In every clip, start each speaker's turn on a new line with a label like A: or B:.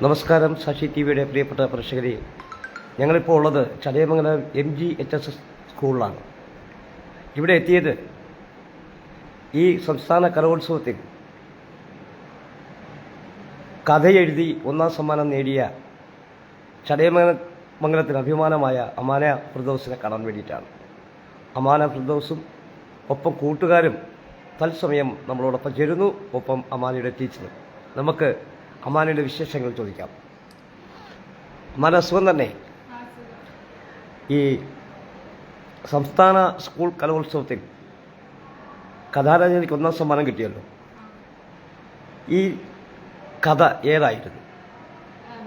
A: നമസ്കാരം. സാക്ഷി ടി വിയുടെ പ്രിയപ്പെട്ട പ്രേക്ഷകരെ, ഞങ്ങളിപ്പോൾ ഉള്ളത് ചടയമംഗലം MGHS സ്കൂളിലാണ്. ഇവിടെ എത്തിയത് ഈ സംസ്ഥാന കലോത്സവത്തിൽ കഥയെഴുതി ഒന്നാം സമ്മാനം നേടിയ ചടയമംഗലത്തിന് അഭിമാനമായ അമാന ഫിർദൗസിനെ കാണാൻ വേണ്ടിയിട്ടാണ്. അമാന ഫിർദൗസും ഒപ്പം കൂട്ടുകാരും തത്സമയം നമ്മളോടൊപ്പം ചേരുന്നു. ഒപ്പം അമാനയുടെ ടീച്ചർ. നമുക്ക് അമാനയുടെ വിശേഷങ്ങൾ ചോദിക്കാം. അമാന, സുഖം തന്നെ? ഈ സംസ്ഥാന സ്കൂൾ കലോത്സവത്തിൽ കഥാരചനയ്ക്ക് ഒന്നാം സമ്മാനം കിട്ടിയല്ലോ. ഈ കഥ ഏതായിരുന്നു?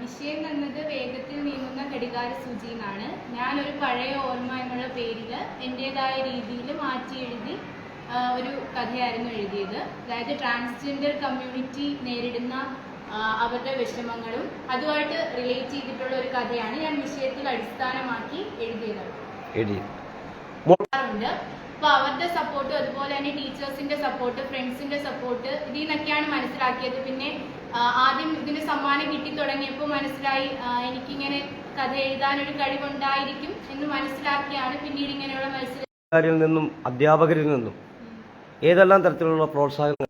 B: വിഷയം എന്നത് വേഗത്തിൽ നീങ്ങുന്ന ഘടികാര സൂചി എന്നാണ്. ഞാനൊരു പഴയ ഓർമ്മ എന്നുള്ള പേരിൽ എൻ്റെതായ രീതിയിൽ മാറ്റി എഴുതി ഒരു കഥയായിരുന്നു എഴുതിയത്. അതായത് ട്രാൻസ്ജെൻഡർ കമ്മ്യൂണിറ്റി നേരിടുന്ന അവരുടെ വിഷമങ്ങളും അതുമായിട്ട് റിലേറ്റ് ചെയ്തിട്ടുള്ള ഒരു കഥയാണ് ഞാൻ വിഷയത്തിൽ അടിസ്ഥാനമാക്കി എഴുതിയത്. അപ്പോൾ അവരുടെ സപ്പോർട്ടും അതുപോലെ തന്നെ ടീച്ചേഴ്സിന്റെ സപ്പോർട്ട്, ഫ്രണ്ട്സിന്റെ സപ്പോർട്ട്, ഇതിൽ നിന്നൊക്കെയാണ് മനസ്സിലാക്കിയത്. പിന്നെ ആദ്യം ഇതിന് സമ്മാനം കിട്ടി തുടങ്ങിയപ്പോൾ മനസ്സിലായി എനിക്കിങ്ങനെ കഥ എഴുതാനൊരു കഴിവുണ്ടായിരിക്കും എന്ന് മനസ്സിലാക്കിയാണ് പിന്നീട് ഇങ്ങനെയുള്ള മത്സരങ്ങളിൽ
A: നിന്നും അധ്യാപകരിൽ നിന്നും ഏതെല്ലാം തരത്തിലുള്ള പ്രോത്സാഹനങ്ങൾ?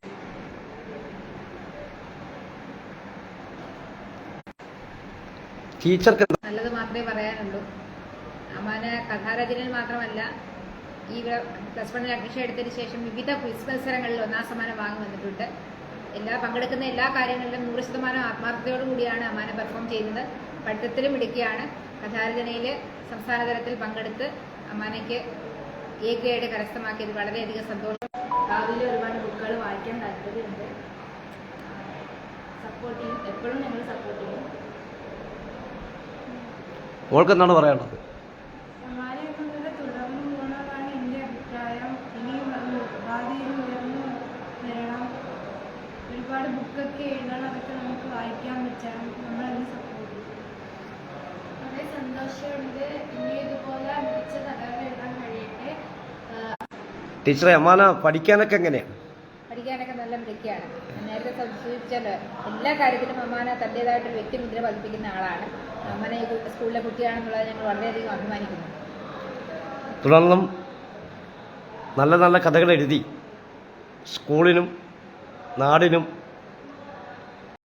A: ടീച്ചർക്ക്
C: നല്ലത് മാത്രമേ പറയാനുള്ളൂ. അമാന കഥാരചനയിൽ മാത്രമല്ല, ഈ +1 അഡ്മിഷൻ എടുത്തതിന് ശേഷം വിവിധ ക്വിസ് മത്സരങ്ങളിൽ ഒന്നാം സമ്മാനം വാങ്ങി വന്നിട്ടുണ്ട്. പങ്കെടുക്കുന്ന എല്ലാ കാര്യങ്ങളിലും 100% ആത്മാർത്ഥതയോടുകൂടിയാണ് അമാന പെർഫോം ചെയ്യുന്നത്. പഠിത്തത്തിലും മിടുക്കിയാണ്. കഥാരചനയിൽ സംസ്ഥാന തലത്തിൽ പങ്കെടുത്ത് അമാനയ്ക്ക് A ഗ്രേഡ് കരസ്ഥമാക്കിയത് വളരെയധികം സന്തോഷം. രാവിലെ ഒരുപാട് ബുക്കുകൾ വായിക്കാൻ താല്പര്യമുണ്ട്. സപ്പോർട്ട് ചെയ്യും, എപ്പോഴും ഞങ്ങൾ സപ്പോർട്ട് ചെയ്യും.
A: ഓൾക്ക് എന്താണ് പറയാനുള്ളത്?
D: തുടർന്നു പോകണമെന്നാണ് എൻ്റെ അഭിപ്രായം. ഇനിയും ഭാവിയിൽ ഉയർന്നു വരണം. ഒരുപാട് ബുക്കൊക്കെ എഴുതണം, അതൊക്കെ നമുക്ക് വായിക്കാൻ പറ്റണം. നമ്മളതിന് സപ്പോർട്ട് ചെയ്യും.
B: വളരെ സന്തോഷമുണ്ട്. ഇനി ഇതുപോലെ മികച്ച കഥകൾ എഴുതാൻ കഴിയട്ടെ.
A: ടീച്ചറെ, അമാന പഠിക്കാനൊക്കെ എങ്ങനെയാണ്?
C: പഠിക്കാനൊക്കെ നല്ല മിടുക്കിയാണ്. നേരത്തെ സൂചിപ്പിച്ചല്ലോ, എല്ലാ കാര്യത്തിലും അമാന തൻ്റെതായിട്ടൊരു വ്യക്തിമുദ്ര പതിപ്പിക്കുന്ന ആളാണ്. അമാന ഈ സ്കൂളിലെ കുട്ടിയാണെന്നുള്ളത് ഞങ്ങൾ വളരെയധികം അഭിമാനിക്കുന്നു.
A: തുടർന്നും നല്ല നല്ല കഥകൾ എഴുതി സ്കൂളിനും നാടിനും